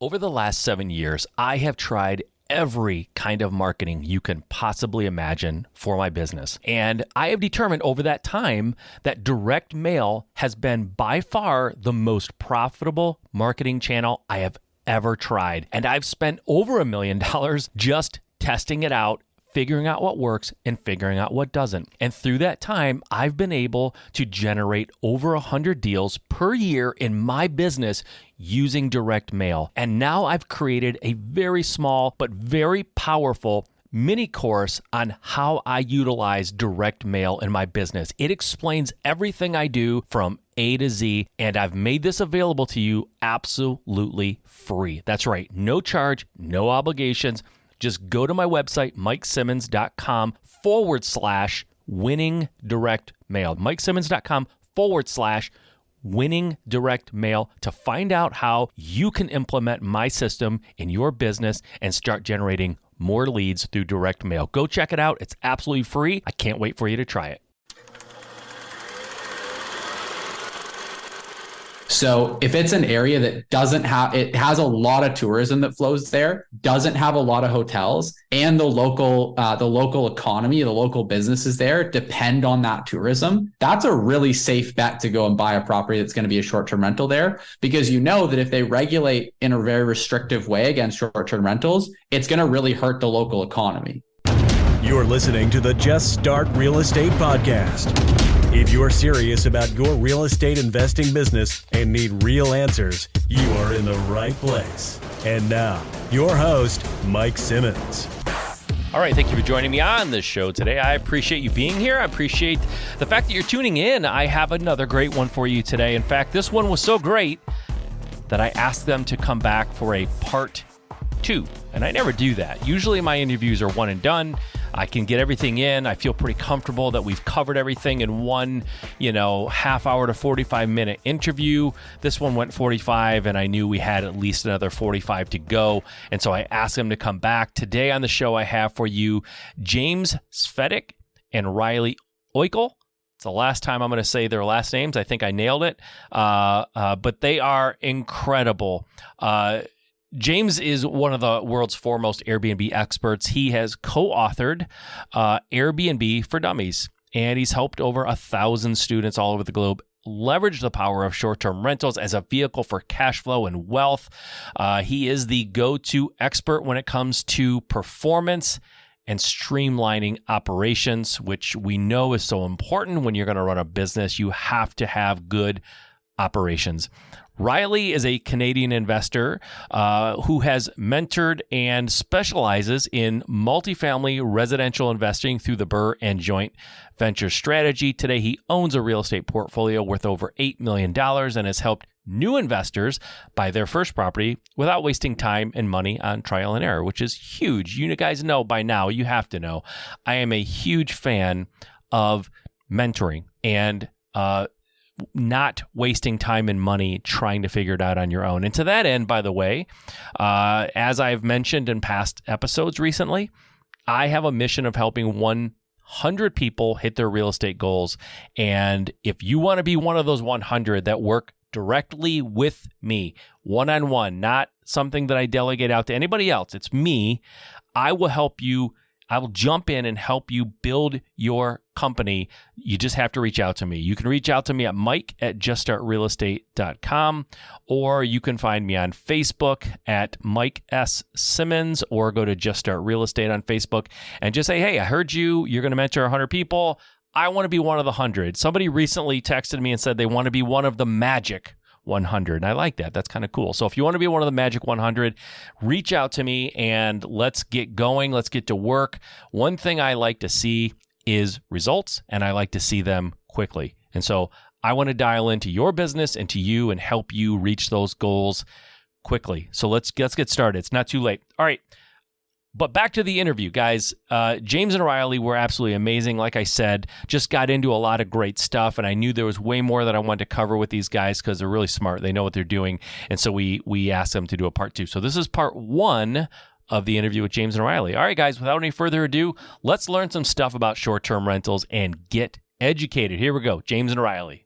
Over the last 7 years, I have tried every kind of marketing you can possibly imagine for my business. And I have determined over that time that direct mail has been by far the most profitable marketing channel I have ever tried. And I've spent over $1 million just testing it out, figuring out what works and figuring out what doesn't. And through that time, I've been able to generate over 100 deals per year in my business using direct mail. And now I've created a very small but very powerful mini course on how I utilize direct mail in my business. It explains everything I do from A to Z, and I've made this available to you absolutely free. That's right, no charge, no obligations. Just go to my website, MikeSimmons.com/winning direct mail. MikeSimmons.com/winning direct mail to find out how you can implement my system in your business and start generating more leads through direct mail. Go check it out. It's absolutely free. I can't wait for you to try it. So if it's an area that doesn't have, it has a lot of tourism that flows there, doesn't have a lot of hotels, and the local economy, the local businesses there depend on that tourism, that's a really safe bet to go and buy a property that's going to be a short-term rental there, because you know that if they regulate in a very restrictive way against short-term rentals, it's going to really hurt the local economy. You're listening to the Just Start Real Estate Podcast. If you're serious about your real estate investing business and need real answers, you are in the right place. And now, your host, Mike Simmons. All right, thank you for joining me on this show today. I appreciate you being here. I appreciate the fact that you're tuning in. I have another great one for you today. In fact, this one was so great that I asked them to come back for a part 2. And I never do that. Usually my interviews are one and done. I can get everything in. I feel pretty comfortable that we've covered everything in one, half hour to 45-minute interview. This one went 45, and I knew we had at least another 45 to go. And so I asked him to come back. Today on the show, I have for you James Svetec and Riley Oickle. It's the last time I'm going to say their last names. I think I nailed it. But they are incredible. James is one of the world's foremost Airbnb experts. He has co-authored Airbnb for Dummies, and he's helped over 1,000 students all over the globe leverage the power of short-term rentals as a vehicle for cash flow and wealth. He is the go-to expert when it comes to performance and streamlining operations, which we know is so important when you're going to run a business. You have to have good operations. Riley is a Canadian investor who has mentored and specializes in multifamily residential investing through the BRRRR and joint venture strategy. Today, he owns a real estate portfolio worth over $8 million and has helped new investors buy their first property without wasting time and money on trial and error, which is huge. You guys know by now, you have to know, I am a huge fan of mentoring and not wasting time and money trying to figure it out on your own. And to that end, by the way, as I've mentioned in past episodes recently, I have a mission of helping 100 people hit their real estate goals. And if you want to be one of those 100 that work directly with me, one-on-one, not something that I delegate out to anybody else, it's me, I will help you. I will jump in and help you build your company. You just have to reach out to me. You can reach out to me at mike@juststartrealestate.com, or you can find me on Facebook at Mike S. Simmons, or go to Just Start Real Estate on Facebook and just say, hey, I heard you're going to mentor 100 people. I want to be one of the 100. Somebody recently texted me and said they want to be one of the magic 100. And I like that. That's kind of cool. So if you want to be one of the magic 100, reach out to me and let's get going. Let's get to work. One thing I like to see is results, and I like to see them quickly. And so I want to dial into your business and to you and help you reach those goals quickly. So let's get started. It's not too late. All right. But back to the interview, guys. James and Riley were absolutely amazing. Like I said, just got into a lot of great stuff, and I knew there was way more that I wanted to cover with these guys because they're really smart. They know what they're doing, and so we asked them to do a part 2. So this is part 1 of the interview with James and Riley. All right, guys, without any further ado, let's learn some stuff about short-term rentals and get educated. Here we go, James and Riley.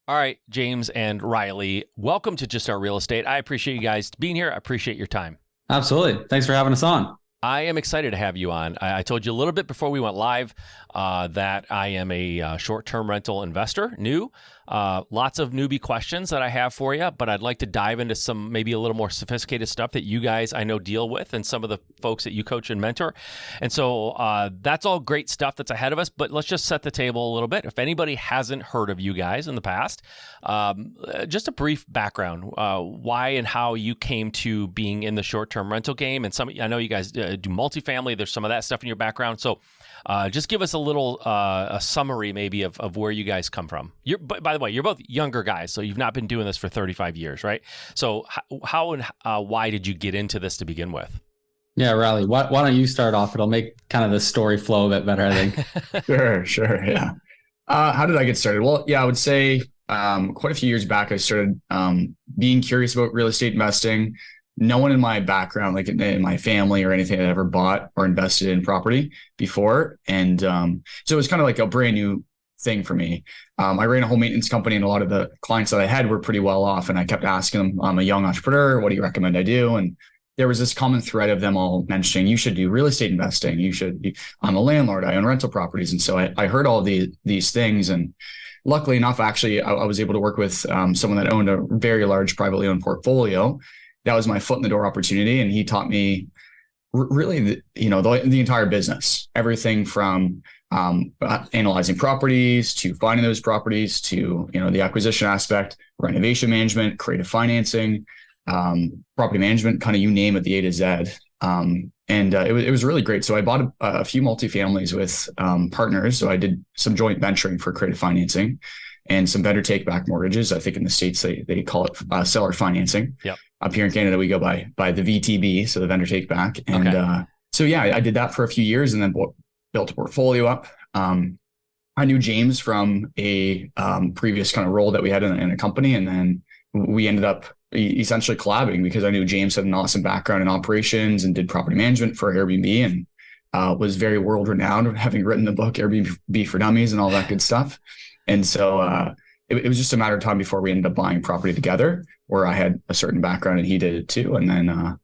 All right, James and Riley, welcome to Just Start Real Estate. I appreciate you guys being here. I appreciate your time. Absolutely. Thanks for having us on. I am excited to have you on. I told you a little bit before we went live that I am a short-term rental investor, new. Lots of newbie questions that I have for you, but I'd like to dive into some maybe a little more sophisticated stuff that you guys I know deal with and some of the folks that you coach and mentor. And so that's all great stuff that's ahead of us, but let's just set the table a little bit. If anybody hasn't heard of you guys in the past, just a brief background, why and how you came to being in the short-term rental game. And I know you guys do multifamily. There's some of that stuff in your background. So just give us a little a summary maybe of where you guys come from. By the way, you're both younger guys, so you've not been doing this for 35 years, right? So how and why did you get into this to begin with? Yeah, Riley, why don't you start off? It'll make kind of the story flow a bit better, I think. Sure. Yeah. How did I get started? Well, yeah, I would say quite a few years back, I started being curious about real estate investing. No one in my background, like in my family or anything, had ever bought or invested in property before. And so it was kind of like a brand new thing for me. I ran a home maintenance company, and a lot of the clients that I had were pretty well off. And I kept asking them, I'm a young entrepreneur, what do you recommend I do? And there was this common thread of them all mentioning, you should do real estate investing. I'm a landlord, I own rental properties. And so I heard all these things. And luckily enough, actually, I was able to work with someone that owned a very large privately owned portfolio. That was my foot in the door opportunity. And he taught me really, the entire business, everything from analyzing properties to finding those properties to, the acquisition aspect, renovation management, creative financing, property management, kind of you name it, the A to Z. It was really great. So I bought a few multifamilies with partners. So I did some joint venturing for creative financing and some vendor take back mortgages. I think in the States, they call it seller financing. Yep. Up here in Canada, we go by the VTB, so the vendor take back. And okay. I did that for a few years and then built a portfolio up. I knew James from a previous kind of role that we had in a company. And then we ended up essentially collabing because I knew James had an awesome background in operations and did property management for Airbnb and was very world renowned, having written the book Airbnb for Dummies and all that good stuff. And so it was just a matter of time before we ended up buying property together, where I had a certain background and he did it too. And then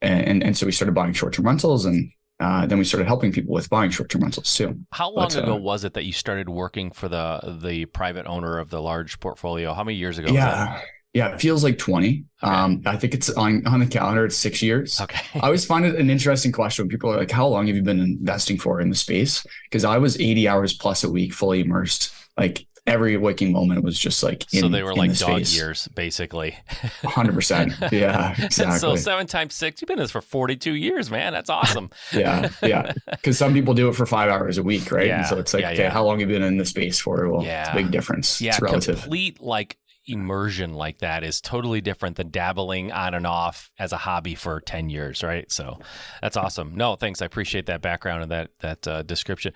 and so we started buying short-term rentals, and then we started helping people with buying short-term rentals too. How long ago was it that you started working for the private owner of the large portfolio? How many years ago? Yeah, it feels like 20. Okay. I think it's on the calendar. It's 6 years. Okay. I always find it an interesting question when people are like, how long have you been investing for in the space? Because I was 80 hours plus a week, fully immersed. Like every waking moment was just like so they were like dog years, basically. 100%. Yeah, exactly. So 7 times 6, you've been in this for 42 years, man. That's awesome. Yeah. Because some people do it for 5 hours a week, right? Yeah, and so it's like, okay, how long have you been in the space for? Well, it's a big difference. Yeah, it's relative. Complete immersion like that is totally different than dabbling on and off as a hobby for 10 years, right? So that's awesome. No, thanks. I appreciate that background and that description.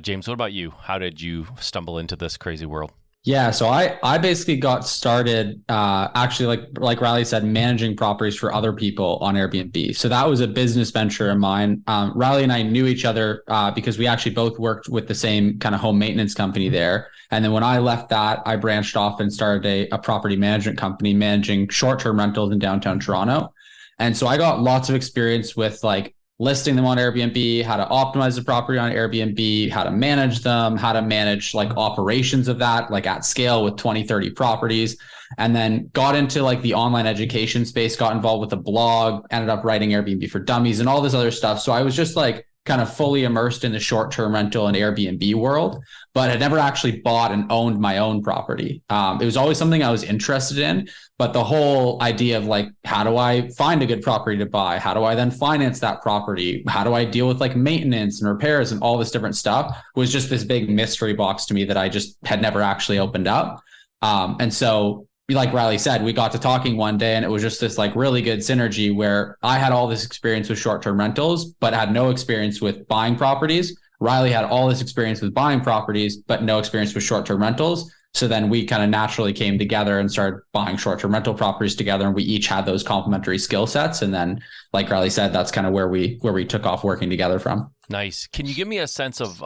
James, what about you? How did you stumble into this crazy world? Yeah, so I basically got started actually like Riley said, managing properties for other people on Airbnb. So that was a business venture of mine. Riley and I knew each other because we actually both worked with the same kind of home maintenance company there. And then when I left that, I branched off and started a property management company managing short-term rentals in downtown Toronto. And so I got lots of experience with like listing them on Airbnb, how to optimize the property on Airbnb, how to manage them, how to manage like operations of that, like at scale with 20, 30 properties. And then got into like the online education space, got involved with a blog, ended up writing Airbnb for Dummies and all this other stuff. So I was just like kind of fully immersed in the short-term rental and Airbnb world, but had never actually bought and owned my own property. It was always something I was interested in, but the whole idea of like, how do I find a good property to buy? How do I then finance that property? How do I deal with like maintenance and repairs and all this different stuff was just this big mystery box to me that I just had never actually opened up. And so like Riley said, we got to talking one day and it was just this like really good synergy where I had all this experience with short-term rentals, but had no experience with buying properties. Riley had all this experience with buying properties, but no experience with short-term rentals. So then we kind of naturally came together and started buying short-term rental properties together. And we each had those complementary skill sets. And then like Riley said, that's kind of where we took off working together from. Nice. Can you give me a sense of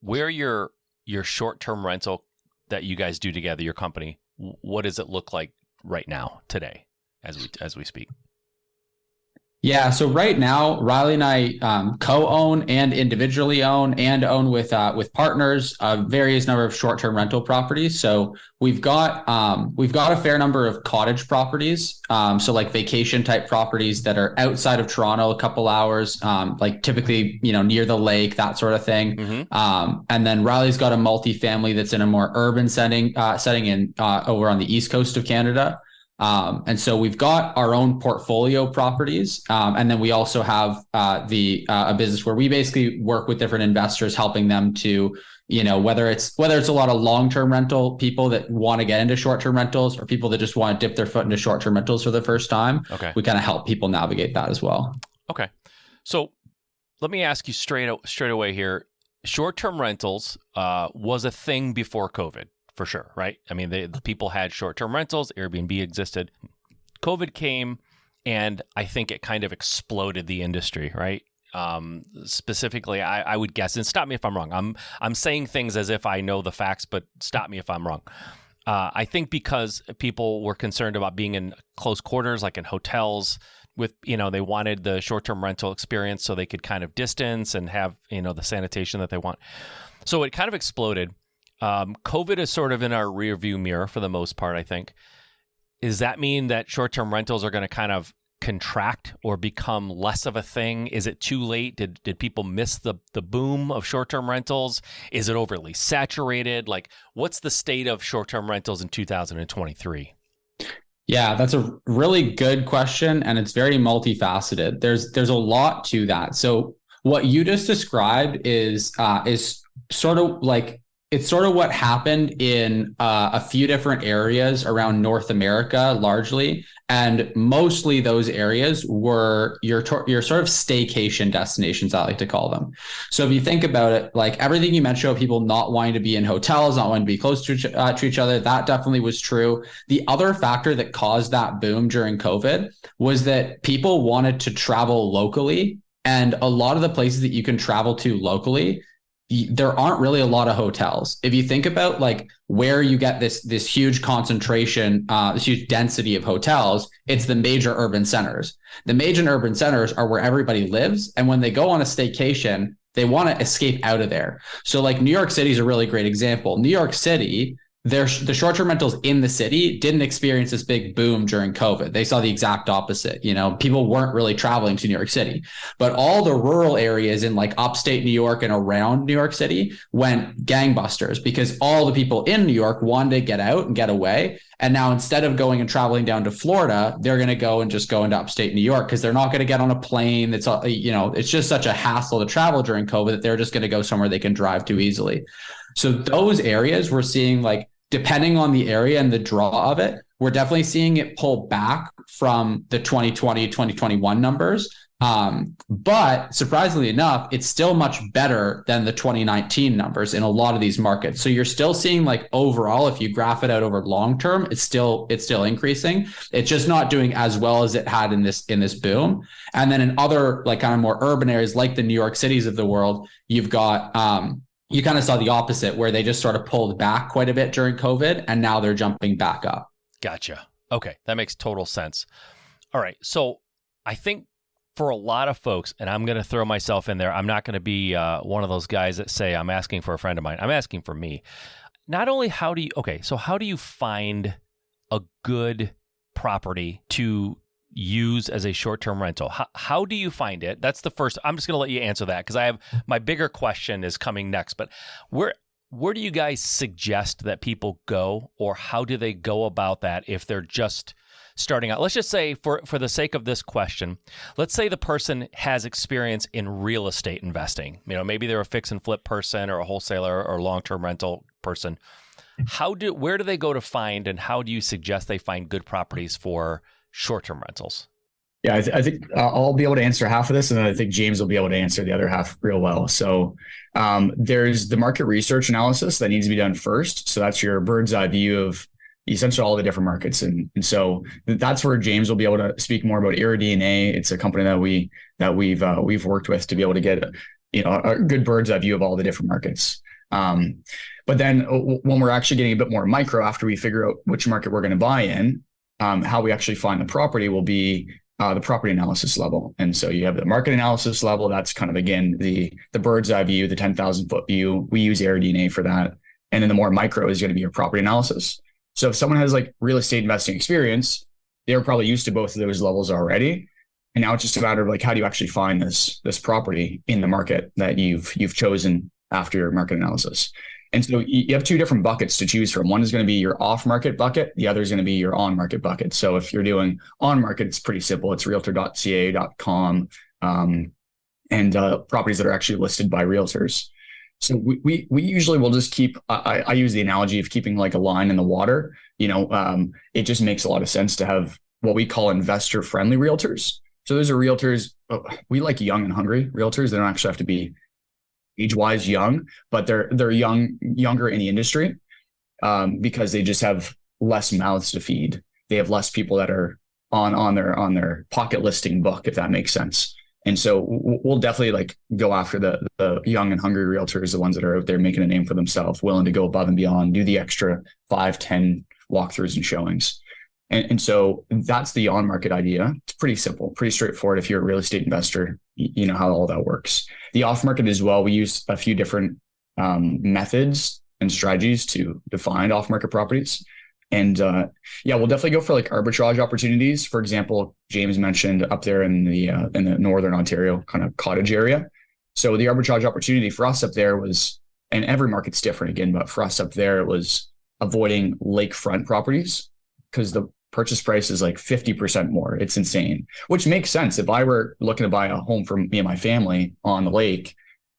where your short-term rental that you guys do together, your company, what does it look like right now, today, as we speak? Yeah, so right now, Riley and I co-own and individually own and own with partners a various number of short-term rental properties. So we've got a fair number of cottage properties, so like vacation type properties that are outside of Toronto, a couple hours, like typically near the lake, that sort of thing. Mm-hmm. And then Riley's got a multifamily that's in a more urban setting in over on the east coast of Canada. And so we've got our own portfolio properties. And then we also have a business where we basically work with different investors, helping them to, whether it's a lot of long-term rental people that want to get into short-term rentals, or people that just want to dip their foot into short-term rentals for the first time. Okay. We kind of help people navigate that as well. Okay. So let me ask you straight away here. Short-term rentals was a thing before COVID. For sure, right? I mean, the people had short-term rentals, Airbnb existed. COVID came, and I think it kind of exploded the industry, right? Specifically, I would guess, and stop me if I'm wrong. I'm saying things as if I know the facts, but stop me if I'm wrong. I think because people were concerned about being in close quarters, like in hotels, with they wanted the short-term rental experience so they could kind of distance and have the sanitation that they want. So it kind of exploded. COVID is sort of in our rearview mirror for the most part, I think. Does that mean that short-term rentals are going to kind of contract or become less of a thing? Is it too late? Did people miss the boom of short-term rentals? Is it overly saturated? Like, what's the state of short-term rentals in 2023? Yeah, that's a really good question, and it's very multifaceted. There's a lot to that. So what you just described is sort of like, it's sort of what happened in a few different areas around North America, largely, and mostly those areas were your sort of staycation destinations, I like to call them. So if you think about it, like everything you mentioned about people not wanting to be in hotels, not wanting to be close to each other, that definitely was true. The other factor that caused that boom during COVID was that people wanted to travel locally, and a lot of the places that you can travel to locally, there aren't really a lot of hotels. If you think about like where you get this huge concentration, this huge density of hotels, it's the major urban centers. The major urban centers are where everybody lives. And when they go on a staycation, they want to escape out of there. So like New York City is a really great example. New York City, the short-term rentals in the city didn't experience this big boom during COVID. They saw the exact opposite. People weren't really traveling to New York City, but all the rural areas in like upstate New York and around New York City went gangbusters because all the people in New York wanted to get out and get away. And now instead of going and traveling down to Florida, they're going to go into upstate New York because they're not going to get on a plane. It's it's just such a hassle to travel during COVID that they're just going to go somewhere they can drive to easily. So those areas we're seeing, like, depending on the area and the draw of it, we're definitely seeing it pull back from the 2020, 2021 numbers. But surprisingly enough, it's still much better than the 2019 numbers in a lot of these markets. So you're still seeing, like, overall, if you graph it out over long term, it's still increasing. It's just not doing as well as it had in this boom. And then in other, like, kind of more urban areas like the New York Cities of the world, you've got you kind of saw the opposite, where they just sort of pulled back quite a bit during COVID, and now they're jumping back up. Gotcha. Okay. That makes total sense. All right. So I think for a lot of folks, and I'm going to throw myself in there, I'm not going to be one of those guys that say, I'm asking for a friend of mine. I'm asking for me. Not only how do you find a good property to use as a short-term rental? How do you find it? That's the first. I'm just going to let you answer that because I have my bigger question is coming next. But where do you guys suggest that people go, or how do they go about that if they're just starting out? Let's just say, for the sake of this question, let's say the person has experience in real estate investing. Maybe they're a fix and flip person or a wholesaler or long-term rental person. Where do they go to find, and how do you suggest they find good properties for short-term rentals? Yeah, I think I'll be able to answer half of this, and then I think James will be able to answer the other half real well. So there's the market research analysis that needs to be done first. So that's your bird's eye view of essentially all the different markets. And so that's where James will be able to speak more about AirDNA. It's a company that we've worked with to be able to get a good bird's eye view of all the different markets. But then when we're actually getting a bit more micro, after we figure out which market we're going to buy in, how we actually find the property will be the property analysis level. And so you have the market analysis level. That's kind of, again, the bird's eye view, the 10,000 foot view. We use AirDNA for that. And then the more micro is going to be your property analysis. So if someone has like real estate investing experience, they're probably used to both of those levels already. And now it's just a matter of like, how do you actually find this property in the market that you've chosen after your market analysis? And so you have two different buckets to choose from. One is going to be your off-market bucket. The other is going to be your on-market bucket. So if you're doing on-market, it's pretty simple. It's realtor.ca.com and properties that are actually listed by realtors. So we usually will just keep, I use the analogy of keeping like a line in the water. It just makes a lot of sense to have what we call investor-friendly realtors. So those are realtors, we like young and hungry realtors. They don't actually have to be age-wise young, but they're younger in the industry because they just have less mouths to feed. They have less people that are on their pocket listing book, if that makes sense. And so we'll definitely like go after the young and hungry realtors, the ones that are out there making a name for themselves, willing to go above and beyond, do the extra 5-10 walkthroughs and showings. And so that's the on-market idea. It's pretty simple, pretty straightforward. If you're a real estate investor, you know how all that works. The off-market as well, we use a few different methods and strategies to define off-market properties. And we'll definitely go for like arbitrage opportunities. For example, James mentioned up there in the Northern Ontario kind of cottage area. So the arbitrage opportunity for us up there was, and every market's different again, but for us up there, it was avoiding lakefront properties because the purchase price is like 50% more. It's insane, which makes sense. If I were looking to buy a home for me and my family on the lake,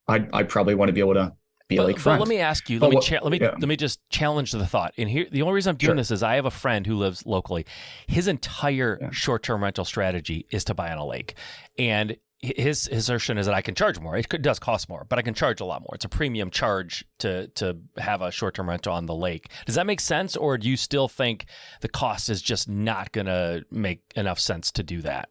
I'd probably want to be able to be lakefront. But let me ask you, let me just challenge the thought. And here, the only reason I'm doing this is I have a friend who lives locally. His entire short-term rental strategy is to buy on a lake. And his assertion is that I can charge more. It does cost more, but I can charge a lot more. It's a premium charge to have a short-term rental on the lake. Does that make sense? Or do you still think the cost is just not going to make enough sense to do that?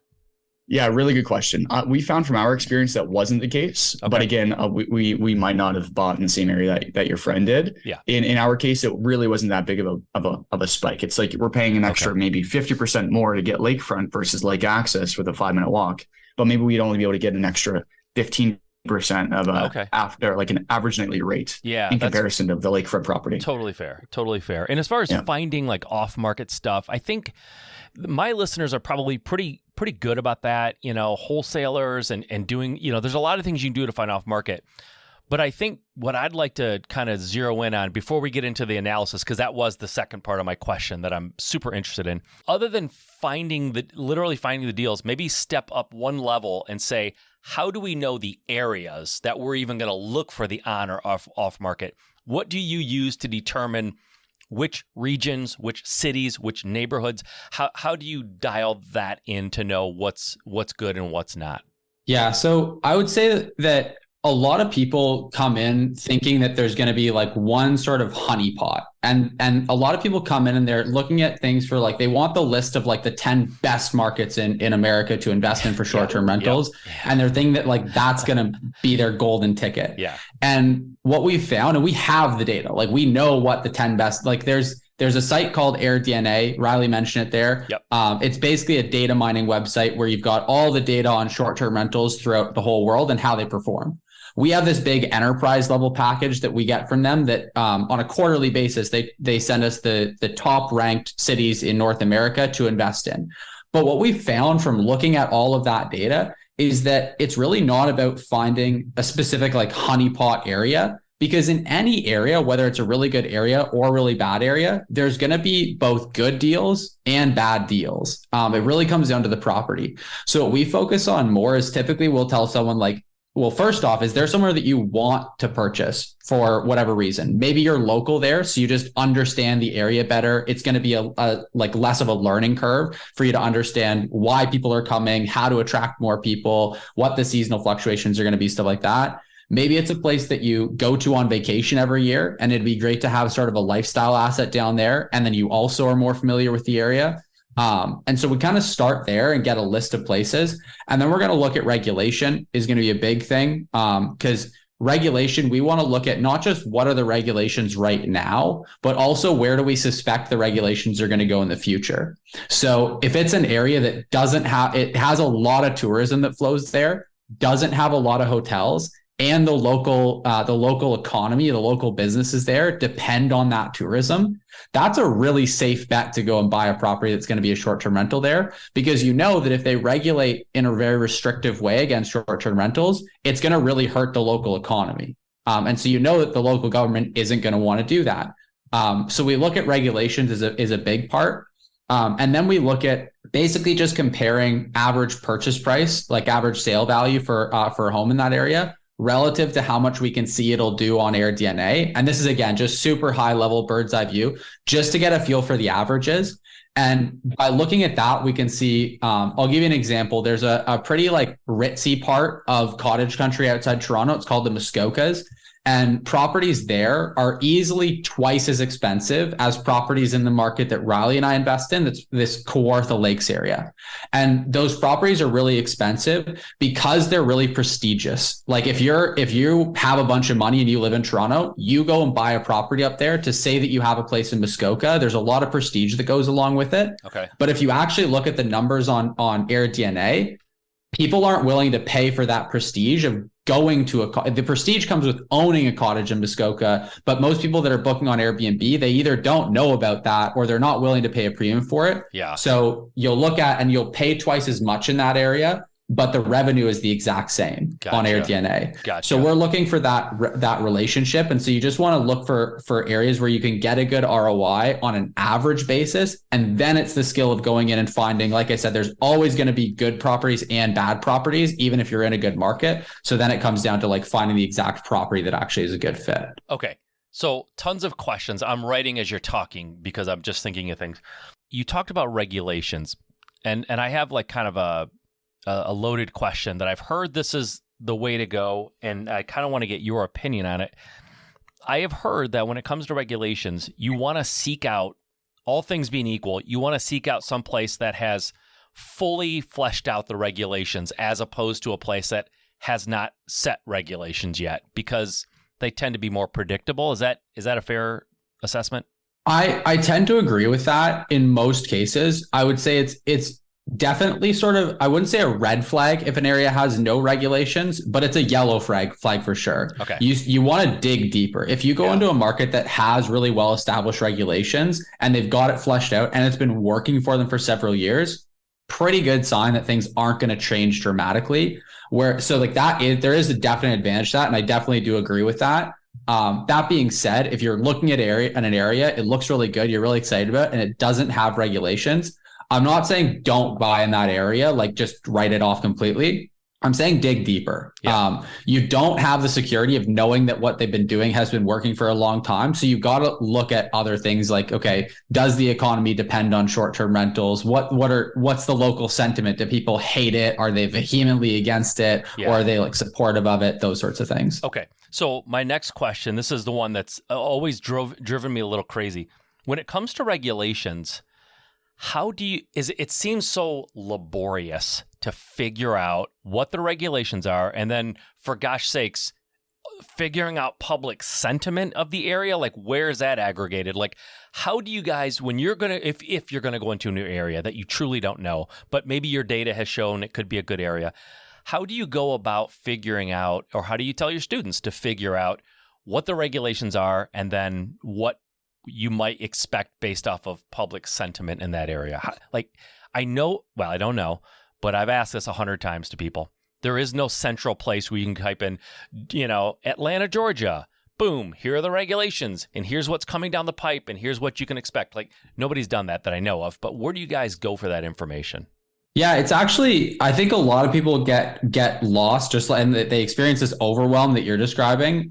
Yeah, really good question. We found from our experience that wasn't the case. Okay. But again, we might not have bought in the same area that your friend did. Yeah. In our case, it really wasn't that big of a spike. It's like we're paying an extra maybe 50% more to get lakefront versus lake access with a 5-minute walk. But maybe we'd only be able to get an extra 15% of after like an average nightly rate in comparison to the lakefront property. Totally fair. And as far as finding like off-market stuff, I think my listeners are probably pretty good about that, wholesalers and doing, there's a lot of things you can do to find off-market. But I think what I'd like to kind of zero in on before we get into the analysis, because that was the second part of my question that I'm super interested in, other than literally finding the deals, maybe step up one level and say, how do we know the areas that we're even going to look for the on or off market? What do you use to determine which regions, which cities, which neighborhoods? How do you dial that in to know what's good and what's not? Yeah, so I would say that a lot of people come in thinking that there's going to be like one sort of honeypot. And a lot of people come in and they're looking at things for like, they want the list of like the 10 best markets in America to invest in for short-term rentals. Yeah. And they're thinking that like, that's going to be their golden ticket. Yeah. And what we found, and we have the data, like we know what the 10 best, like there's a site called AirDNA. Riley mentioned it there. Yep. It's basically a data mining website where you've got all the data on short-term rentals throughout the whole world and how they perform. We have this big enterprise level package that we get from them that on a quarterly basis, they send us the top ranked cities in North America to invest in. But what we found from looking at all of that data is that it's really not about finding a specific like honeypot area, because in any area, whether it's a really good area or a really bad area, there's going to be both good deals and bad deals. It really comes down to the property. So what we focus on more is typically we'll tell someone like, well, first off, is there somewhere that you want to purchase for whatever reason? Maybe you're local there, so you just understand the area better. It's going to be a like less of a learning curve for you to understand why people are coming, how to attract more people, what the seasonal fluctuations are going to be, stuff like that. Maybe it's a place that you go to on vacation every year, and it'd be great to have sort of a lifestyle asset down there. And then you also are more familiar with the area. And so we kind of start there and get a list of places. And then we're going to look at regulation is going to be a big thing. Because regulation, we want to look at not just what are the regulations right now, but also where do we suspect the regulations are going to go in the future. So if it's an area that it has a lot of tourism that flows there, doesn't have a lot of hotels, and the local economy, the local businesses there depend on that tourism, that's a really safe bet to go and buy a property that's going to be a short-term rental there, because you know that if they regulate in a very restrictive way against short-term rentals, it's going to really hurt the local economy. And so you know that the local government isn't going to want to do that. So we look at regulations is a big part. And then we look at basically just comparing average purchase price, like average sale value for a home in that area, relative to how much we can see it'll do on AirDNA. And this is, again, just super high level bird's eye view, just to get a feel for the averages. And by looking at that, we can see, I'll give you an example. There's a pretty like ritzy part of cottage country outside Toronto. It's called the Muskokas. And properties there are easily twice as expensive as properties in the market that Riley and I invest in. That's this Kawartha Lakes area. And those properties are really expensive because they're really prestigious. Like if you have a bunch of money and you live in Toronto, you go and buy a property up there to say that you have a place in Muskoka. There's a lot of prestige that goes along with it. Okay. But if you actually look at the numbers on AirDNA, people aren't willing to pay for that prestige of going to the prestige comes with owning a cottage in Muskoka, but most people that are booking on Airbnb, they either don't know about that or they're not willing to pay a premium for it. Yeah. So you'll look at and you'll pay twice as much in that area, but the revenue is the exact same on AirDNA. Gotcha. So we're looking for that relationship. And so you just want to look for areas where you can get a good ROI on an average basis. And then it's the skill of going in and finding, like I said, there's always going to be good properties and bad properties, even if you're in a good market. So then it comes down to like finding the exact property that actually is a good fit. Okay. So tons of questions. I'm writing as you're talking because I'm just thinking of things. You talked about regulations and I have like kind of a loaded question that I've heard this is the way to go, and I kind of want to get your opinion on it. I have heard that when it comes to regulations, you want to seek out, all things being equal, you want to seek out some place that has fully fleshed out the regulations as opposed to a place that has not set regulations yet, because they tend to be more predictable. Is that a fair assessment? I tend to agree with that in most cases. I would say it's definitely sort of, I wouldn't say a red flag if an area has no regulations, but it's a yellow flag for sure. Okay. You want to dig deeper. If you go into a market that has really well-established regulations and they've got it fleshed out and it's been working for them for several years, pretty good sign that things aren't going to change dramatically. There is a definite advantage to that. And I definitely do agree with that. That being said, if you're looking at an area, it looks really good, you're really excited about it, and it doesn't have regulations, I'm not saying don't buy in that area, like just write it off completely. I'm saying dig deeper. Yeah. You don't have the security of knowing that what they've been doing has been working for a long time. So you've got to look at other things like, okay, does the economy depend on short-term rentals? What's the local sentiment? Do people hate it? Are they vehemently against it? Yeah. Or are they like supportive of it? Those sorts of things. Okay. So my next question, this is the one that's always driven me a little crazy. When it comes to regulations, it seems so laborious to figure out what the regulations are, and then for gosh sakes, figuring out public sentiment of the area, like where is that aggregated? Like how do you guys, when you're going to, if you're going to go into a new area that you truly don't know, but maybe your data has shown it could be a good area, how do you go about figuring out, or how do you tell your students to figure out what the regulations are and then what you might expect based off of public sentiment in that area? I don't know, but I've asked this 100 times to people. There is no central place where you can type in, Atlanta, Georgia, boom, here are the regulations, and here's what's coming down the pipe, and here's what you can expect. Like nobody's done that I know of, but where do you guys go for that information? Yeah, it's actually, I think a lot of people get lost, and they experience this overwhelm that you're describing.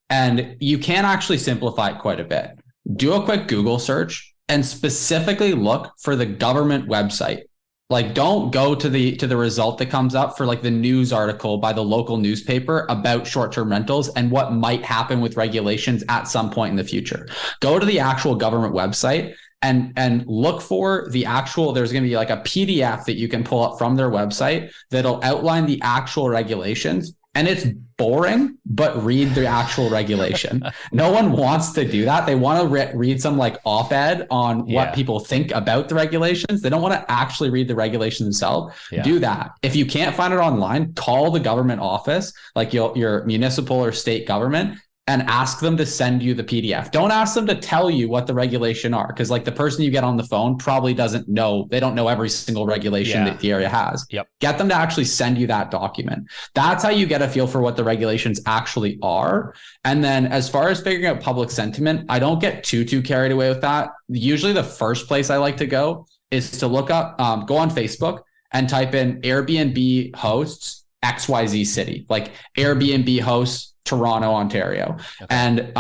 And you can actually simplify it quite a bit. Do a quick Google search and specifically look for the government website. Like don't go to the result that comes up for like the news article by the local newspaper about short-term rentals and what might happen with regulations at some point in the future. Go to the actual government website and look for the actual, there's going to be like a PDF that you can pull up from their website that'll outline the actual regulations. and it's boring, but read the actual regulation. No one wants to do that. They want to read some like op-ed on what people think about the regulations. They don't want to actually read the regulations themselves. Do that. If you can't find it online, call the government office, like your municipal or state government, and ask them to send you the PDF. Don't ask them to tell you what the regulation are, because like the person you get on the phone probably doesn't know. They don't know every single regulation that the area has. Get them to actually send you that document. That's how you get a feel for what the regulations actually are. And then as far as figuring out public sentiment, I don't get too carried away with that. Usually the first place I like to go is to look up, go on Facebook and type in Airbnb hosts XYZ city, like Airbnb hosts Toronto, Ontario, and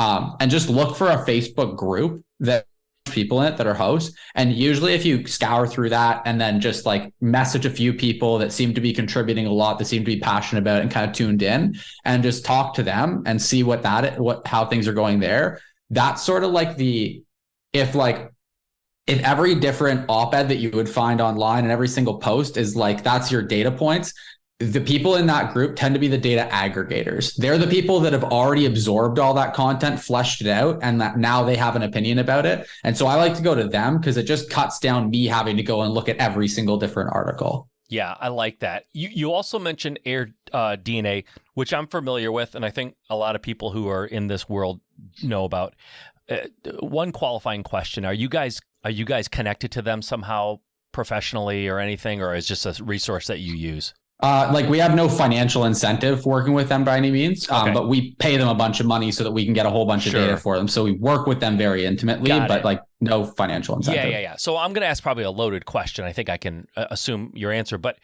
just look for a Facebook group that people in it that are hosts. And usually if you scour through that and then just like message a few people that seem to be contributing a lot, that seem to be passionate about it and kind of tuned in, and just talk to them and see how things are going there. That's sort of like if every different op-ed that you would find online and every single post is like, that's your data points. The people in that group tend to be the data aggregators. They're the people that have already absorbed all that content, fleshed it out, and that now they have an opinion about it. And so I like to go to them because it just cuts down me having to go and look at every single different article. Yeah, I like that. You also mentioned Air DNA, which I'm familiar with, and I think a lot of people who are in this world know about. One qualifying question: Are you guys connected to them somehow professionally or anything, or is just a resource that you use? Like we have no financial incentive working with them by any means, but we pay them a bunch of money so that we can get a whole bunch of data for them. So we work with them very intimately, but like no financial incentive. Yeah. So I'm going to ask probably a loaded question. I think I can assume your answer, but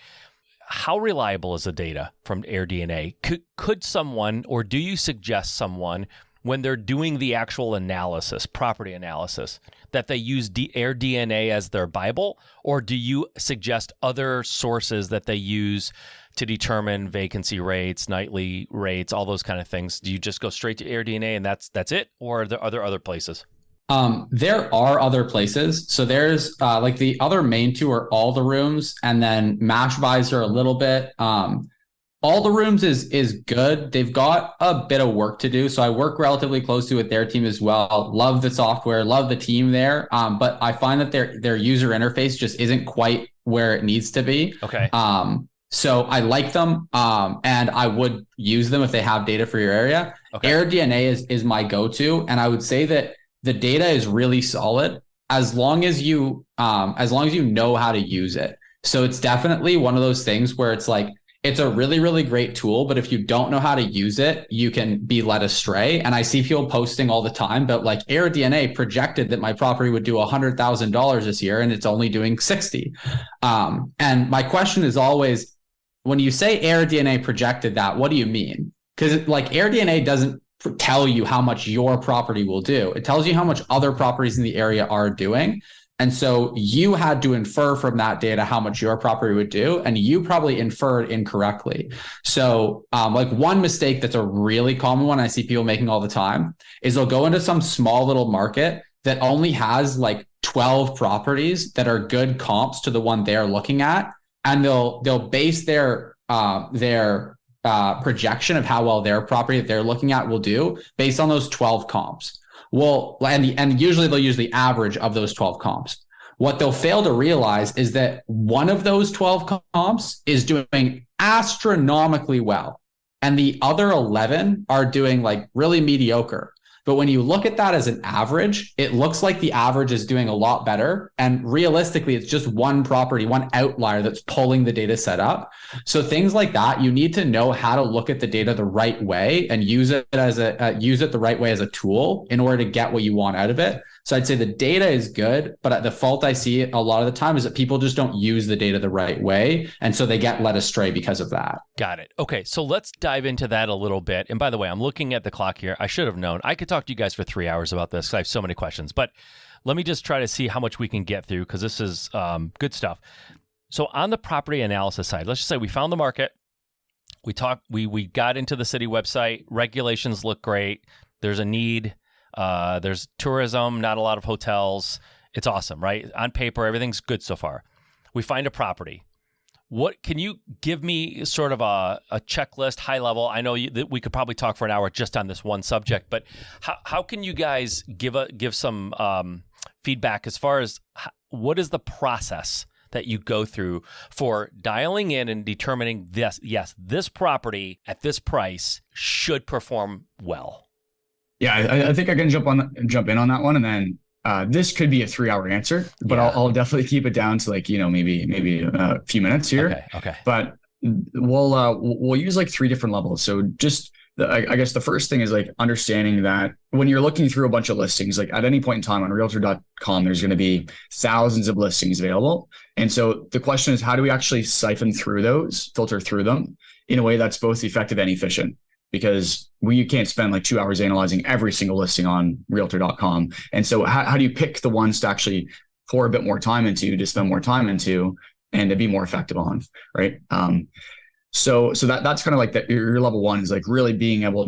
how reliable is the data from AirDNA? Could someone, or do you suggest someone, when they're doing the actual analysis, property analysis, that they use AirDNA as their Bible, or do you suggest other sources that they use to determine vacancy rates, nightly rates, all those kind of things? Do you just go straight to AirDNA and that's it, or are there other places? There are other places. So there's like the other main two are All the Rooms, and then Mashvisor a little bit. All the Rooms is good. They've got a bit of work to do. So I work relatively closely with their team as well. Love the software, love the team there. But I find that their user interface just isn't quite where it needs to be. Okay. So I like them, and I would use them if they have data for your area. Okay. AirDNA is my go-to, and I would say that the data is really solid as long as you know how to use it. So it's definitely one of those things where it's like, it's a really, really great tool, but if you don't know how to use it, you can be led astray. And I see people posting all the time, but like AirDNA projected that my property would do $100,000 this year, and it's only doing 60. And my question is always, when you say AirDNA projected that, what do you mean? Because like AirDNA doesn't tell you how much your property will do. It tells you how much other properties in the area are doing. And so you had to infer from that data how much your property would do, and you probably inferred incorrectly. So like one mistake that's a really common one I see people making all the time is they'll go into some small little market that only has like 12 properties that are good comps to the one they're looking at, and they'll base their projection of how well their property that they're looking at will do based on those 12 comps. Well, and usually they'll use the average of those 12 comps. What they'll fail to realize is that one of those 12 comps is doing astronomically well, and the other 11 are doing like really mediocre. But when you look at that as an average, it looks like the average is doing a lot better. And realistically, it's just one property, one outlier that's pulling the data set up. So things like that, you need to know how to look at the data the right way and use it the right way as a tool in order to get what you want out of it. So I'd say the data is good, but the fault I see a lot of the time is that people just don't use the data the right way. And so they get led astray because of that. Got it. Okay. So let's dive into that a little bit. And by the way, I'm looking at the clock here. I should have known. I could talk to you guys for 3 hours about this because I have so many questions, but let me just try to see how much we can get through because this is good stuff. So on the property analysis side, let's just say we found the market. We got into the city website. Regulations look great. There's a need. There's tourism, not a lot of hotels. It's awesome, right? On paper, everything's good so far. We find a property. What can you give me sort of a checklist, high level? I know that we could probably talk for an hour just on this one subject, but how can you guys give some feedback as far as what is the process that you go through for dialing in and determining this property at this price should perform well? Yeah, I think I can jump in on that one, and then this could be a 3-hour answer, but I'll definitely keep it down to like, maybe a few minutes here. Okay. But we'll use like 3 different levels. So just I guess the first thing is like understanding that when you're looking through a bunch of listings, like at any point in time on realtor.com, there's going to be thousands of listings available. And so the question is, how do we actually siphon through those, filter through them in a way that's both effective and efficient? Because you can't spend like 2 hours analyzing every single listing on realtor.com. And so how do you pick the ones to actually pour a bit more time into, to spend more time into, and to be more effective on, right? So that's kind of like your level 1 is like really being able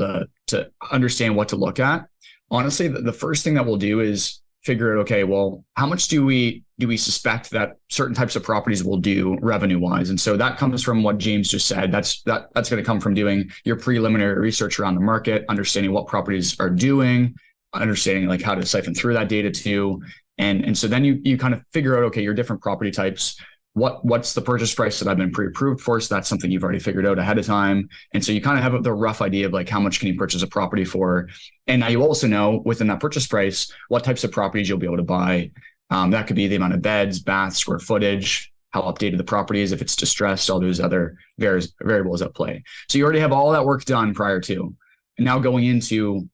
to understand what to look at. Honestly, the first thing that we'll do is figure out, okay, well, how much do we suspect that certain types of properties will do revenue wise? And so that comes from what James just said. That's going to come from doing your preliminary research around the market, understanding what properties are doing, understanding like how to siphon through that data too. And so then you kind of figure out, okay, your different property types, what's the purchase price that I've been pre-approved for? So that's something you've already figured out ahead of time. And so you kind of have the rough idea of like how much can you purchase a property for. And now you also know within that purchase price, what types of properties you'll be able to buy. That could be the amount of beds, baths, square footage, how updated the property is, if it's distressed, all those other variables at play. So you already have all that work done prior to. And now going into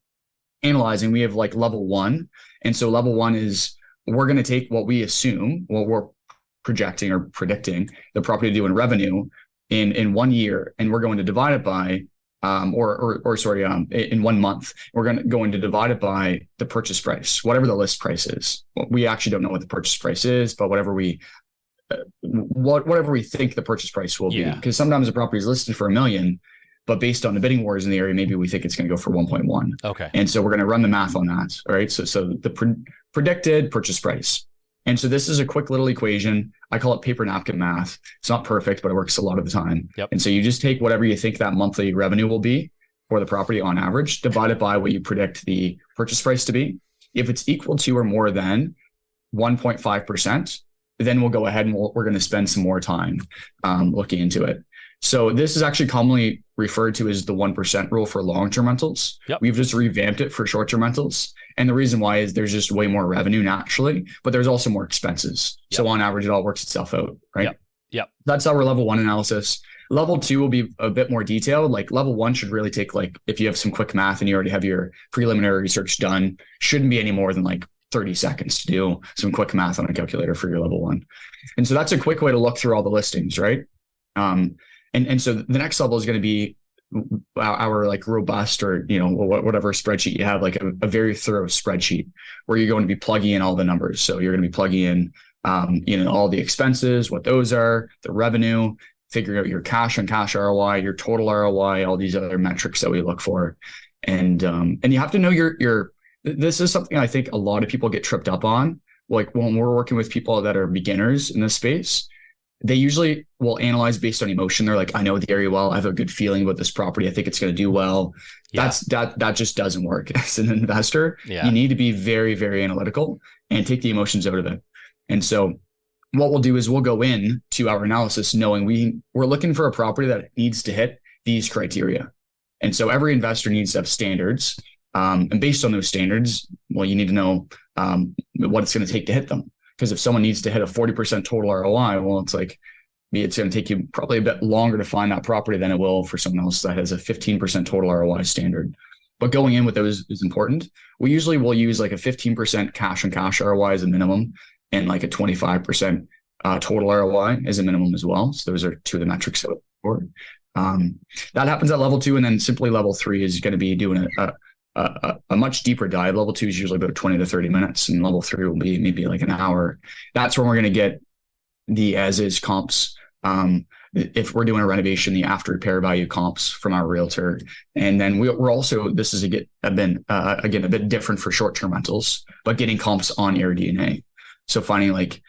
analyzing, we have like level 1. And so level 1 is we're going to take what we assume, what we're projecting or predicting the property to do in revenue in 1 year, and we're going to divide it by in 1 month, we're going to divide it by the purchase price, whatever the list price is. We actually don't know what the purchase price is, but whatever we think the purchase price will be, because sometimes the property is listed for $1 million, but based on the bidding wars in the area, maybe we think it's going to go for 1.1. Okay. And so we're going to run the math on that. All right. So the predicted purchase price. And so this is a quick little equation. I call it paper napkin math. It's not perfect, but it works a lot of the time. Yep. And so you just take whatever you think that monthly revenue will be for the property on average, divide it by what you predict the purchase price to be. If it's equal to or more than 1.5%, then we'll go ahead and we're going to spend some more time looking into it. So this is actually commonly referred to as the 1% rule for long-term rentals. Yep. We've just revamped it for short-term rentals. And the reason why is there's just way more revenue naturally, but there's also more expenses. Yep. So on average, it all works itself out, right? Yep. That's our level 1 analysis. Level 2 will be a bit more detailed. Like level 1 should really take, like, if you have some quick math and you already have your preliminary research done, shouldn't be any more than like 30 seconds to do some quick math on a calculator for your level 1. And so that's a quick way to look through all the listings, right? And so the next level is going to be our like robust or, whatever spreadsheet you have, like a very thorough spreadsheet where you're going to be plugging in all the numbers. So you're going to be plugging in, all the expenses, what those are, the revenue, figuring out your cash on cash ROI, your total ROI, all these other metrics that we look for. And you have to know this is something I think a lot of people get tripped up on. Like when we're working with people that are beginners in this space, they usually will analyze based on emotion. They're like, I know the area well. I have a good feeling about this property. I think it's going to do well. Yeah. That just doesn't work. As an investor, you need to be very, very analytical and take the emotions out of it. And so what we'll do is we'll go in to our analysis knowing we're looking for a property that needs to hit these criteria. And so every investor needs to have standards. And based on those standards, well, you need to know what it's going to take to hit them. Because if someone needs to hit a 40% total ROI, well, it's going to take you probably a bit longer to find that property than it will for someone else that has a 15% total ROI standard. But going in with those is important. We usually will use like a 15% cash on cash ROI as a minimum and like a 25% total ROI as a minimum as well. So those are two of the metrics that we look for. That happens at level 2, and then simply level 3 is going to be doing a much deeper dive. Level 2 is usually about 20 to 30 minutes, and level 3 will be maybe like an hour. That's when we're going to get the as-is comps. If we're doing a renovation, the after repair value comps from our realtor. And then we're also, this is again a bit different for short-term rentals, but getting comps on AirDNA. So finding like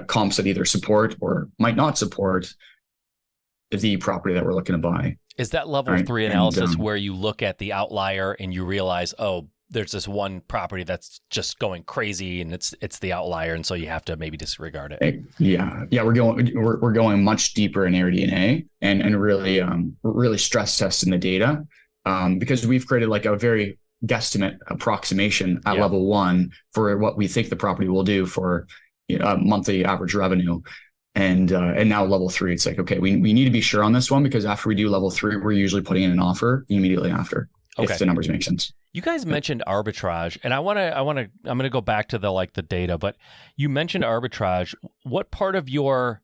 comps that either support or might not support the property that we're looking to buy. Is that level Right. 3 analysis where you look at the outlier and you realize, oh, there's this one property that's just going crazy and it's the outlier, and so you have to maybe disregard it? Yeah. We're going much deeper in AirDNA and really stress testing the data, because we've created like a very guesstimate approximation at level 1 for what we think the property will do for monthly average revenue. And now level 3, it's like, okay, we need to be sure on this one, because after we do level 3, we're usually putting in an offer immediately after, if the numbers make sense. You guys mentioned arbitrage, and I'm going to go back to the data, but you mentioned arbitrage. What part of your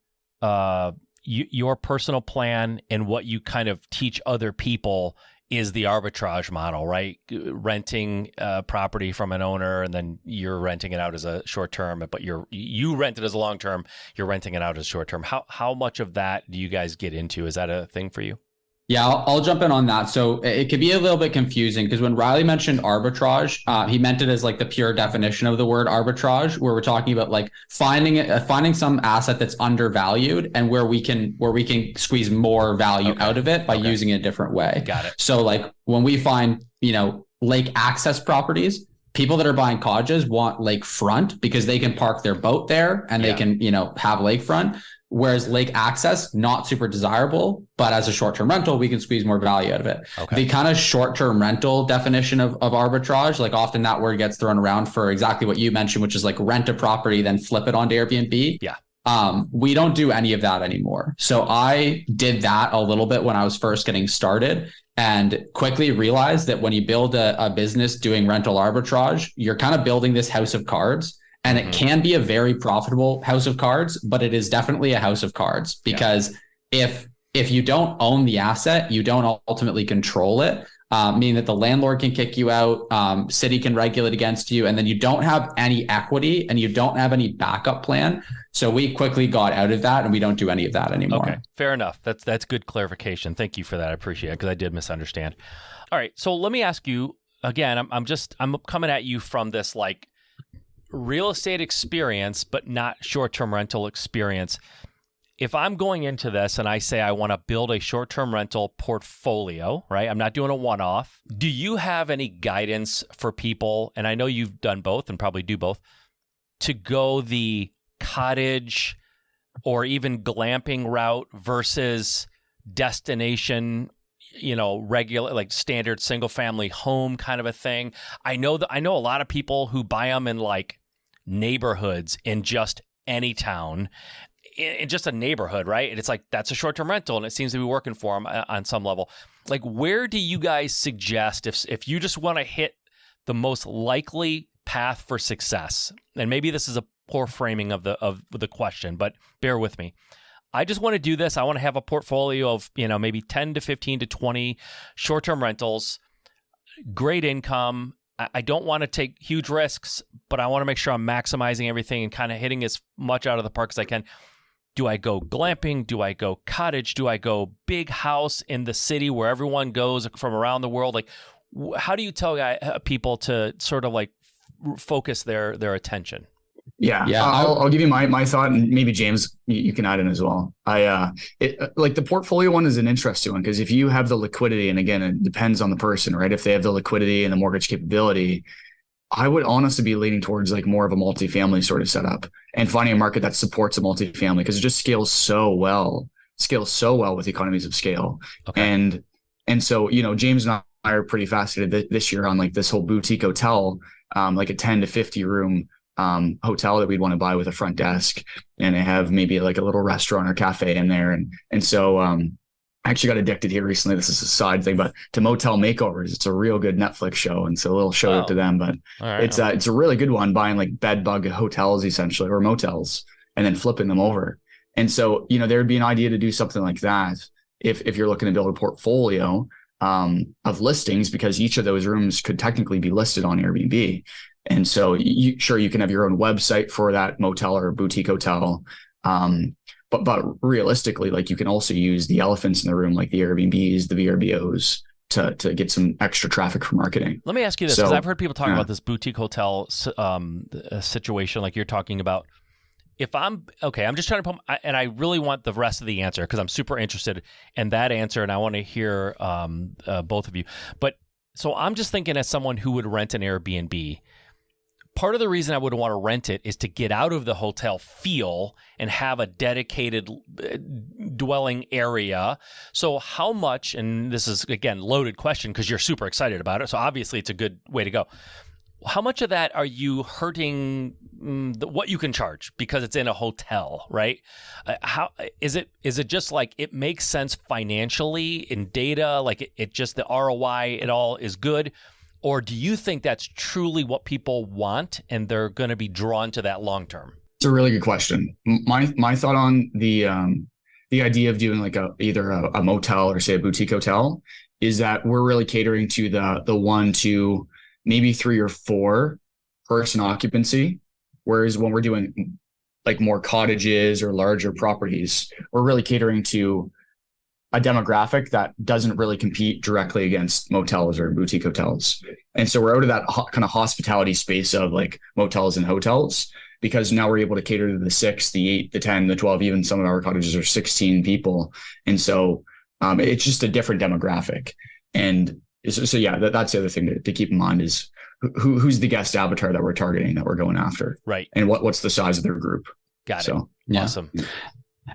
personal plan and what you kind of teach other people is the arbitrage model, right? Renting property from an owner, and then you're renting it out as a short term, but you rent it as a long term. You're renting it out as short term. How much of that do you guys get into? Is that a thing for you? Yeah, I'll jump in on that. So it could be a little bit confusing, because when Riley mentioned arbitrage, he meant it as like the pure definition of the word arbitrage, where we're talking about like finding some asset that's undervalued and where we can squeeze more value out of it by using it a different way. Got it. So like when we find, lake access properties, people that are buying cottages want lakefront because they can park their boat there and they can, have lakefront. Whereas lake access, not super desirable, but as a short-term rental, we can squeeze more value out of it. Okay. The kind of short-term rental definition of arbitrage, like often that word gets thrown around for exactly what you mentioned, which is like rent a property, then flip it onto Airbnb. Yeah. We don't do any of that anymore. So I did that a little bit when I was first getting started, and quickly realized that when you build a business doing rental arbitrage, you're kind of building this house of cards. And it can be a very profitable house of cards, but it is definitely a house of cards, because if you don't own the asset, you don't ultimately control it, meaning that the landlord can kick you out, city can regulate against you, and then you don't have any equity and you don't have any backup plan. So we quickly got out of that, and we don't do any of that anymore. Okay, fair enough. That's good clarification. Thank you for that. I appreciate it, because I did misunderstand. All right, so let me ask you again. I'm coming at you from this like real estate experience, but not short-term rental experience. If I'm going into this and I say I want to build a short-term rental portfolio, right? I'm not doing a one-off. Do you have any guidance for people, and I know you've done both and probably do both, to go the cottage or even glamping route versus destination, regular, like standard single family home kind of a thing? I know a lot of people who buy them in like neighborhoods in just any town, in just a neighborhood, right? And it's like, that's a short-term rental, and it seems to be working for them on some level. Like, where do you guys suggest, if you just want to hit the most likely path for success? And maybe this is a poor framing of the question, but bear with me. I just want to do this. I want to have a portfolio of, maybe 10 to 15 to 20 short-term rentals, great income. I don't want to take huge risks, but I want to make sure I'm maximizing everything and kind of hitting as much out of the park as I can. Do I go glamping? Do I go cottage? Do I go big house in the city where everyone goes from around the world? Like, how do you tell people to sort of like focus their attention? Yeah. I'll give you my thought, and maybe James, you can add in as well. Like the portfolio one is an interesting one, because if you have the liquidity, and again, it depends on the person, right? If they have the liquidity and the mortgage capability, I would honestly be leaning towards like more of a multifamily sort of setup and finding a market that supports a multifamily, because it just scales so well with economies of scale. Okay. And so, James and I are pretty fascinated this year on like this whole boutique hotel, like a 10 to 50 room hotel that we'd want to buy with a front desk, and have maybe like a little restaurant or cafe in there. And so I actually got addicted here recently. This is a side thing, but to Motel Makeovers. It's a real good Netflix show. And so a little shout out to them, but it's a really good one, buying like bed bug hotels essentially, or motels, and then flipping them over. And so, there'd be an idea to do something like that if you're looking to build a portfolio of listings, because each of those rooms could technically be listed on Airbnb. And so you can have your own website for that motel or boutique hotel. But realistically, like you can also use the elephants in the room, like the Airbnbs, the VRBOs, to get some extra traffic for marketing. Let me ask you this, because I've heard people talk about this boutique hotel situation like you're talking about. if I'm okay, I'm just trying to put, and I really want the rest of the answer because I'm super interested in that answer, and I want to hear both of you. But so I'm just thinking, as someone who would rent an Airbnb, part of the reason I would want to rent it is to get out of the hotel feel and have a dedicated dwelling area. So how much, and this is again loaded question because you're super excited about it, so obviously it's a good way to go. How much of that are you hurting what you can charge because it's in a hotel, right? How is it? Is it just like it makes sense financially in data, like it just the ROI, it all is good, or do you think that's truly what people want and they're going to be drawn to that long term? It's a really good question. My thought on the idea of doing like either a motel or say a boutique hotel is that we're really catering to the 1 to maybe 3 or 4 person occupancy. Whereas when we're doing like more cottages or larger properties, we're really catering to a demographic that doesn't really compete directly against motels or boutique hotels. And so we're out of that kind of hospitality space of like motels and hotels, because now we're able to cater to the 6, the 8, the 10, the 12, even some of our cottages are 16 people. And so it's just a different demographic. And so yeah, that's the other thing to keep in mind is who's the guest avatar that we're targeting, that we're going after, right? And what's the size of their group. Got it. Yeah. Awesome.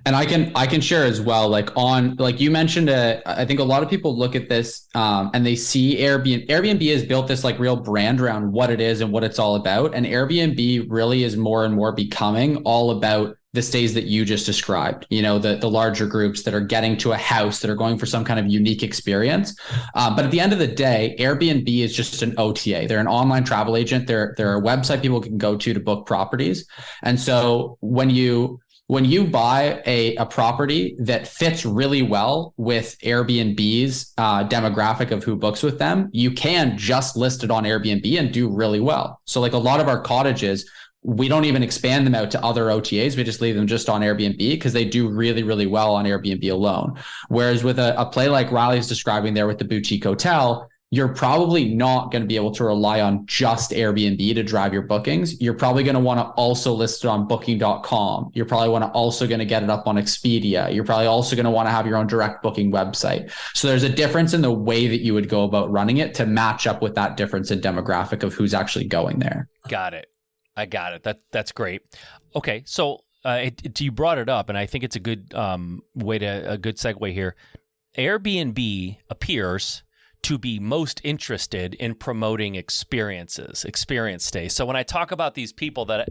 And I can share as well, like you mentioned, I think a lot of people look at this and they see Airbnb. Airbnb has built this like real brand around what it is and what it's all about. And Airbnb really is more and more becoming all about the stays that you just described, the larger groups that are getting to a house, that are going for some kind of unique experience. But at the end of the day, Airbnb is just an OTA. They're an online travel agent. They're a website people can go to book properties. And so when you buy a property that fits really well with Airbnb's demographic of who books with them, you can just list it on Airbnb and do really well. So like a lot of our cottages, we don't even expand them out to other OTAs. We just leave them just on Airbnb because they do really, really well on Airbnb alone. Whereas with a play like Riley's describing there with the boutique hotel, you're probably not going to be able to rely on just Airbnb to drive your bookings. You're probably going to want to also list it on booking.com. You're probably also going to get it up on Expedia. You're probably also going to want to have your own direct booking website. So there's a difference in the way that you would go about running it to match up with that difference in demographic of who's actually going there. Got it. I got it. That's great. Okay. So you brought it up, and I think it's a good a good segue here. Airbnb appears to be most interested in promoting experience stays. So when I talk about these people, that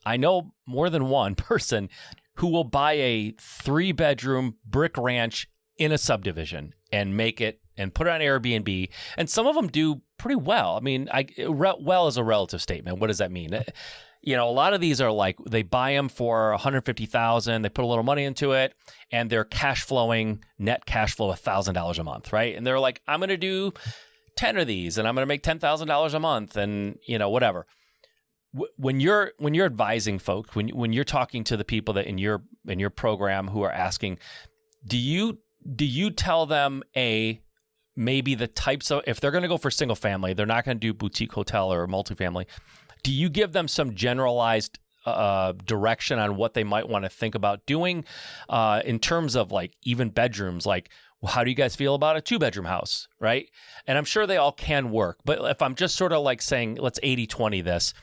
I know more than one person who will buy a 3-bedroom brick ranch in a subdivision and make it and put it on Airbnb, and some of them do pretty well. I mean, well is a relative statement. What does that mean? A lot of these are like they buy them for $150,000. They put a little money into it, and they're net cash flow $1,000 a month, right? And they're like, I'm going to do 10 of these, and I'm going to make $10,000 a month, and whatever. When you're advising folks, when you're talking to the people that in your program who are asking, do you tell them maybe the types of, if they're going to go for single family, they're not going to do boutique hotel or multifamily. Do you give them some generalized direction on what they might want to think about doing in terms of like even bedrooms? Like, well, how do you guys feel about a 2-bedroom house, right? And I'm sure they all can work. But if I'm just sort of like saying, let's 80-20 this,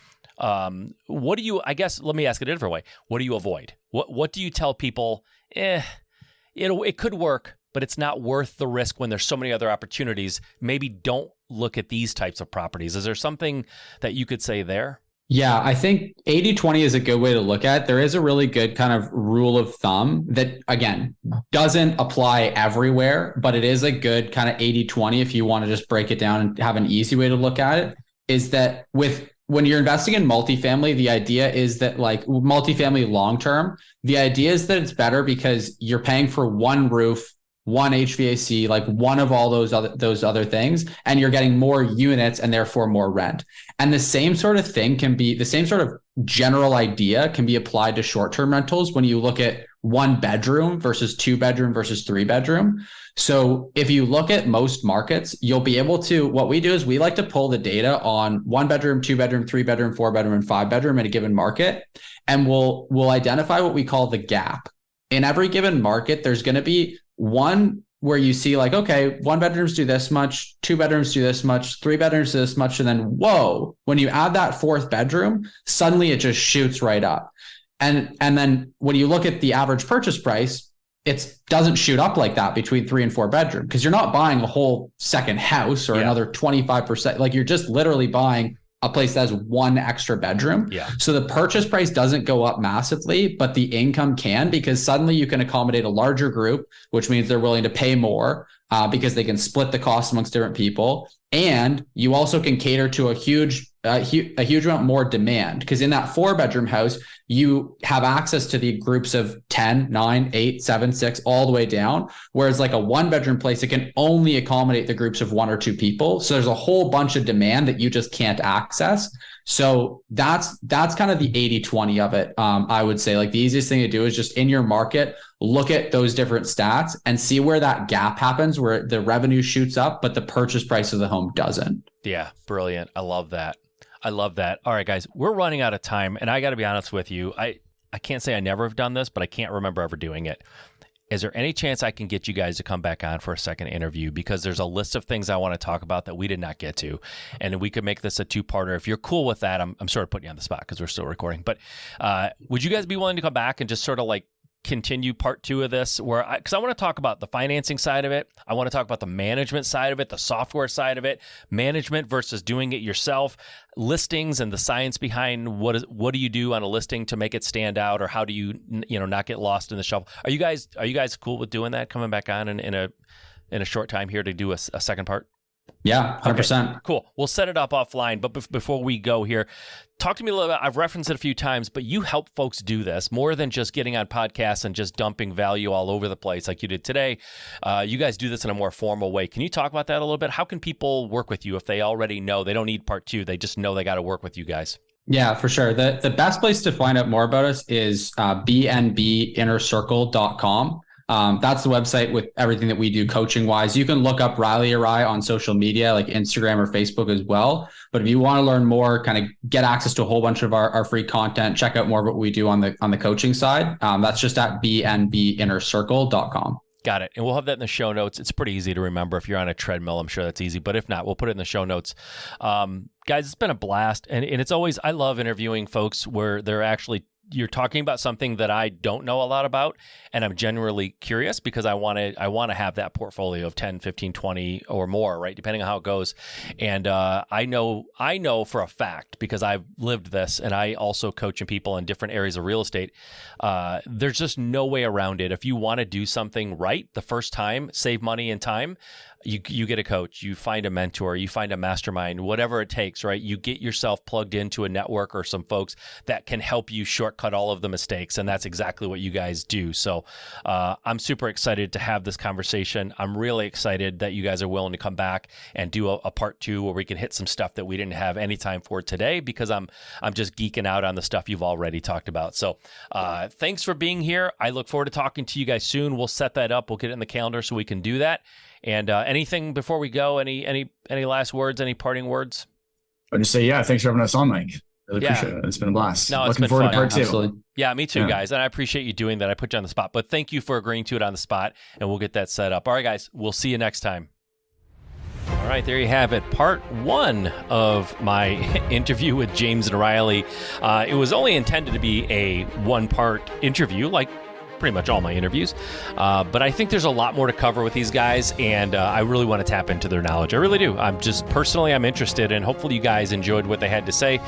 what do you, I guess, let me ask it a different way. What do you avoid? What do you tell people, it could work, but it's not worth the risk when there's so many other opportunities? Maybe don't look at these types of properties. Is there something that you could say there? Yeah, I think 80-20 is a good way to look at it. There is a really good kind of rule of thumb that, again, doesn't apply everywhere, but it is a good kind of 80-20 if you want to just break it down and have an easy way to look at it, is that when you're investing in multifamily, the idea is that like multifamily long-term, the idea is that it's better because you're paying for one roof, one HVAC, like one of all those other things, and you're getting more units and therefore more rent. And the same sort of thing the same sort of general idea can be applied to short-term rentals when you look at one bedroom versus two bedroom versus three bedroom. So if you look at most markets, you'll be able to, what we do is we like to pull the data on one bedroom, two bedroom, three bedroom, four bedroom, and five bedroom in a given market. And we'll identify what we call the gap. In every given market, there's going to be one where you see like, okay, one bedrooms do this much, two bedrooms do this much, three bedrooms do this much. And then, whoa, when you add that fourth bedroom, suddenly it just shoots right up. And then when you look at the average purchase price, it doesn't shoot up like that between 3 and 4 bedroom, because you're not buying a whole second house or another 25%. Like you're just literally buying a place that has one extra bedroom. Yeah. So the purchase price doesn't go up massively, but the income can, because suddenly you can accommodate a larger group, which means they're willing to pay more because they can split the cost amongst different people. And you also can cater to a huge amount more demand, because in that 4-bedroom house, you have access to the groups of 10, 9, 8, 7, 6, all the way down. Whereas like a 1-bedroom place, it can only accommodate the groups of 1 or 2 people. So there's a whole bunch of demand that you just can't access. So that's kind of the 80-20 of it. I would say like the easiest thing to do is just in your market, look at those different stats and see where that gap happens, where the revenue shoots up, but the purchase price of the home doesn't. Yeah, brilliant. I love that. All right, guys, we're running out of time, and I got to be honest with you. I can't say I never have done this, but I can't remember ever doing it. Is there any chance I can get you guys to come back on for a second interview? Because there's a list of things I want to talk about that we did not get to, and we could make this a 2-parter. If you're cool with that, I'm sort of putting you on the spot because we're still recording. But would you guys be willing to come back and just sort of like continue part 2 of this, because I want to talk about the financing side of it. I want to talk about the management side of it, the software side of it, management versus doing it yourself, listings and the science behind what do you do on a listing to make it stand out, or how do you not get lost in the shuffle. Are you guys cool with doing that, coming back on in a short time here to do a second part? Yeah, 100%. Okay, cool. We'll set it up offline. But before we go here, talk to me a little bit. I've referenced it a few times, but you help folks do this more than just getting on podcasts and just dumping value all over the place like you did today. You guys do this in a more formal way. Can you talk about that a little bit? How can people work with you if they already know they don't need part 2? They just know they got to work with you guys. Yeah, for sure. The best place to find out more about us is bnbinnercircle.com. That's the website with everything that we do coaching wise. You can look up Riley or I on social media like Instagram or Facebook as well. But if you want to learn more, kind of get access to a whole bunch of our free content, check out more of what we do on the coaching side. That's just at bnbinnercircle.com. Got it. And we'll have that in the show notes. It's pretty easy to remember. If you're on a treadmill, I'm sure that's easy. But if not, we'll put it in the show notes. Guys, it's been a blast. And it's always, I love interviewing folks where they're actually, you're talking about something that I don't know a lot about, and I'm genuinely curious because I want to have that portfolio of 10, 15, 20 or more, right? Depending on how it goes. And I know for a fact, because I've lived this and I also coaching people in different areas of real estate. There's just no way around it. If you want to do something right the first time, save money and time, you get a coach, you find a mentor, you find a mastermind, whatever it takes, right? You get yourself plugged into a network or some folks that can help you shortcut all of the mistakes. And that's exactly what you guys do. So I'm super excited to have this conversation. I'm really excited that you guys are willing to come back and do a part 2 where we can hit some stuff that we didn't have any time for today, because I'm just geeking out on the stuff you've already talked about. So thanks for being here. I look forward to talking to you guys soon. We'll set that up. We'll get it in the calendar so we can do that. And anything before we go? Any last words? Any parting words? I'll just say, yeah, thanks for having us on, Mike. Really appreciate it. It's been a blast. No, it's Looking been forward fun. to part 2. Absolutely. Yeah, me too, guys. And I appreciate you doing that. I put you on the spot, but thank you for agreeing to it on the spot, and we'll get that set up. All right, guys, we'll see you next time. All right, there you have it. Part 1 of my interview with James and Riley. It was only intended to be a 1-part interview, like pretty much all my interviews. But I think there's a lot more to cover with these guys, and I really want to tap into their knowledge. I really do. I'm interested, and hopefully you guys enjoyed what they had to say.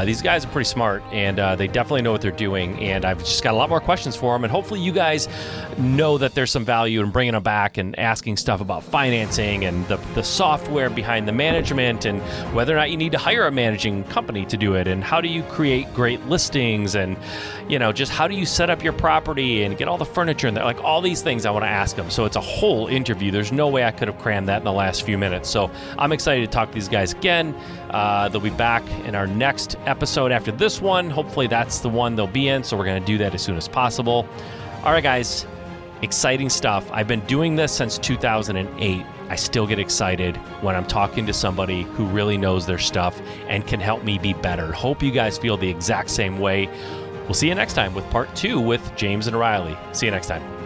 These guys are pretty smart, and they definitely know what they're doing, and I've just got a lot more questions for them, and hopefully you guys know that there's some value in bringing them back and asking stuff about financing and the software behind the management, and whether or not you need to hire a managing company to do it, and how do you create great listings, and just how do you set up your property and get all the furniture in there, like all these things I want to ask them. So it's a whole interview. There's no way I could have crammed that in the last few minutes. So I'm excited to talk to these guys again. They'll be back in our next episode after this one. Hopefully that's the one they'll be in. So we're going to do that as soon as possible. All right, guys, exciting stuff. I've been doing this since 2008. I still get excited when I'm talking to somebody who really knows their stuff and can help me be better. Hope you guys feel the exact same way. We'll see you next time with part 2 with James and Riley. See you next time.